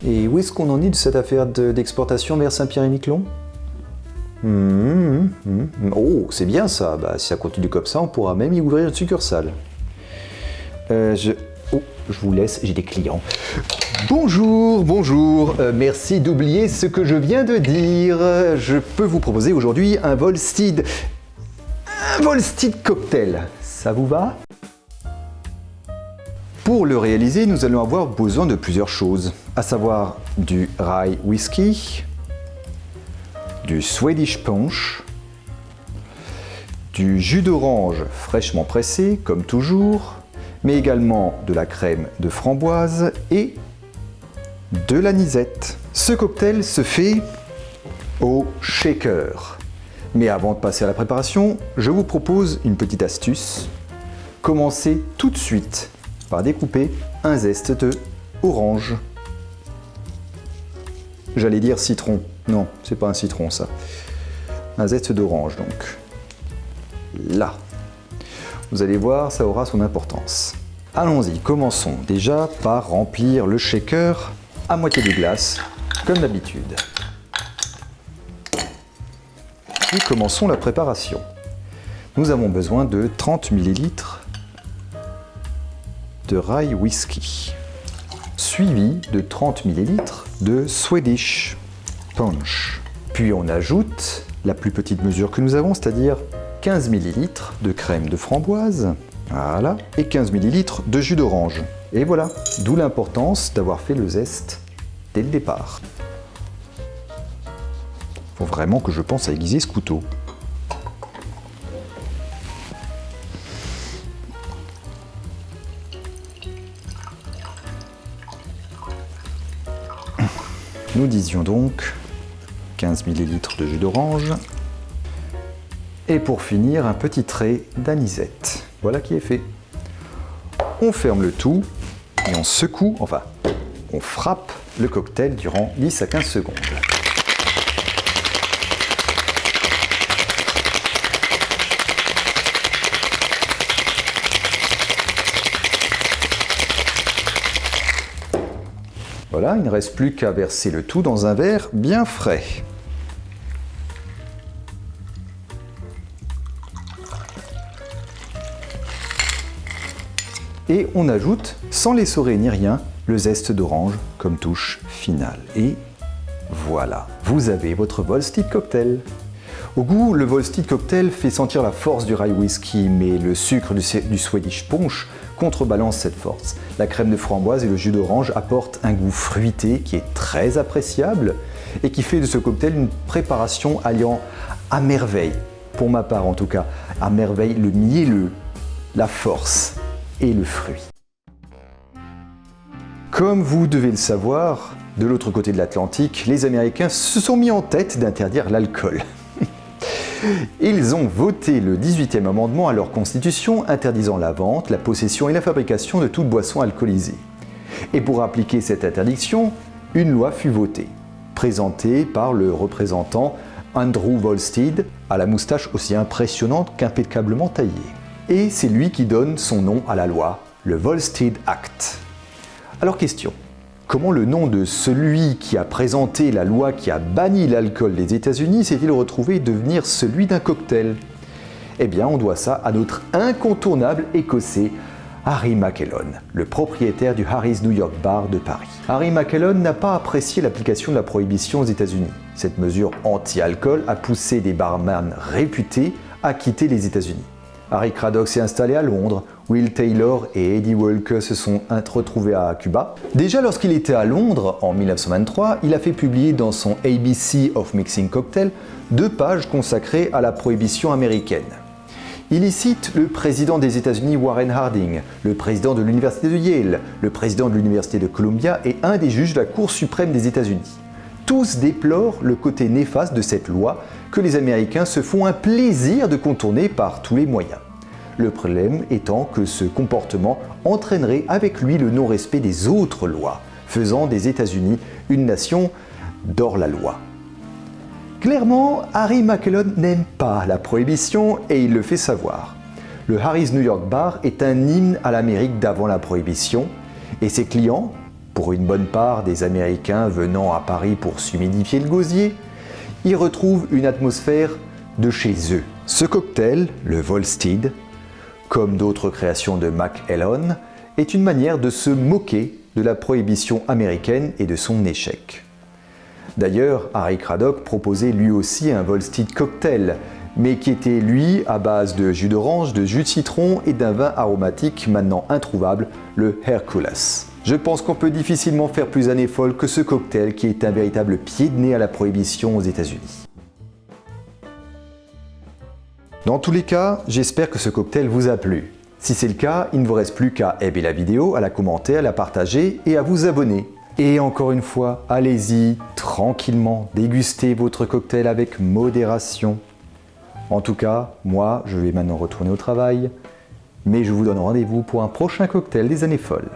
Et où est-ce qu'on en est de cette affaire d'exportation vers Saint-Pierre-et-Miquelon? Oh, c'est bien ça. Bah, si ça continue comme ça, on pourra même y ouvrir une succursale. Oh, je vous laisse, j'ai des clients. Bonjour, bonjour. Merci d'oublier ce que je viens de dire. Je peux vous proposer aujourd'hui un Volsteed. Un Volsteed cocktail. Ça vous va? Pour le réaliser, nous allons avoir besoin de plusieurs choses, à savoir du rye whisky, du Swedish punch, du jus d'orange fraîchement pressé, comme toujours, mais également de la crème de framboise et de l'anisette. Ce cocktail se fait au shaker. Mais avant de passer à la préparation, je vous propose une petite astuce. Commencez tout de suite par découper un zeste de orange. J'allais dire citron. Non, c'est pas un citron ça. Un zeste d'orange donc. Là. Vous allez voir, ça aura son importance. Allons-y, commençons déjà par remplir le shaker à moitié de glace, comme d'habitude. Et commençons la préparation. Nous avons besoin de 30 ml de rye whisky, suivi de 30 ml de Swedish punch. Puis on ajoute la plus petite mesure que nous avons, c'est-à-dire 15 ml de crème de framboise, voilà, et 15 ml de jus d'orange. Et voilà, d'où l'importance d'avoir fait le zeste dès le départ. Faut vraiment que je pense à aiguiser ce couteau. Nous disions donc 15 ml de jus d'orange. Et pour finir, un petit trait d'anisette. Voilà qui est fait. On ferme le tout et on secoue, enfin, on frappe le cocktail durant 10 à 15 secondes. Voilà, il ne reste plus qu'à verser le tout dans un verre bien frais. Et on ajoute, sans les essorer ni rien, le zeste d'orange comme touche finale. Et voilà, vous avez votre Volsteed cocktail. Au goût, le Volsteed cocktail fait sentir la force du rye whisky, mais le sucre du Swedish punch contrebalance cette force. La crème de framboise et le jus d'orange apportent un goût fruité qui est très appréciable et qui fait de ce cocktail une préparation alliant à merveille, pour ma part en tout cas, à merveille le mielleux, la force et le fruit. Comme vous devez le savoir, de l'autre côté de l'Atlantique, les Américains se sont mis en tête d'interdire l'alcool. Ils ont voté le 18e amendement à leur constitution interdisant la vente, la possession et la fabrication de toute boisson alcoolisée. Et pour appliquer cette interdiction, une loi fut votée, présentée par le représentant Andrew Volsteed, à la moustache aussi impressionnante qu'impeccablement taillée. Et c'est lui qui donne son nom à la loi, le Volsteed Act. Alors question, comment le nom de celui qui a présenté la loi qui a banni l'alcool des États-Unis s'est-il retrouvé devenir celui d'un cocktail? Eh bien, on doit ça à notre incontournable écossais, Harry Mackellan, le propriétaire du Harry's New York Bar de Paris. Harry Mackellan n'a pas apprécié l'application de la prohibition aux États-Unis. Cette mesure anti-alcool a poussé des barman réputés à quitter les États-Unis. Harry Craddock s'est installé à Londres, Will Taylor et Eddie Walker se sont retrouvés à Cuba. Déjà lorsqu'il était à Londres en 1923, il a fait publier dans son ABC of Mixing Cocktail 2 pages consacrées à la prohibition américaine. Il y cite le président des États-Unis Warren Harding, le président de l'université de Yale, le président de l'université de Columbia et un des juges de la Cour suprême des États-Unis. Tous déplorent le côté néfaste de cette loi que les Américains se font un plaisir de contourner par tous les moyens. Le problème étant que ce comportement entraînerait avec lui le non-respect des autres lois, faisant des États-Unis une nation d'hors-la-loi. Clairement, Harry Mackellan n'aime pas la prohibition et il le fait savoir. Le Harry's New York Bar est un hymne à l'Amérique d'avant la prohibition et ses clients, Pour une bonne part des Américains venant à Paris pour s'humidifier le gosier, y retrouvent une atmosphère de chez eux. Ce cocktail, le Volstead, comme d'autres créations de Macallan, est une manière de se moquer de la prohibition américaine et de son échec. D'ailleurs, Harry Craddock proposait lui aussi un Volstead cocktail, mais qui était lui à base de jus d'orange, de jus de citron et d'un vin aromatique maintenant introuvable, le Hercules. Je pense qu'on peut difficilement faire plus année folle que ce cocktail qui est un véritable pied de nez à la prohibition aux États-Unis. Dans tous les cas, j'espère que ce cocktail vous a plu. Si c'est le cas, il ne vous reste plus qu'à aimer la vidéo, à la commenter, à la partager et à vous abonner. Et encore une fois, allez-y tranquillement, dégustez votre cocktail avec modération. En tout cas, moi, je vais maintenant retourner au travail, mais je vous donne rendez-vous pour un prochain cocktail des années folles.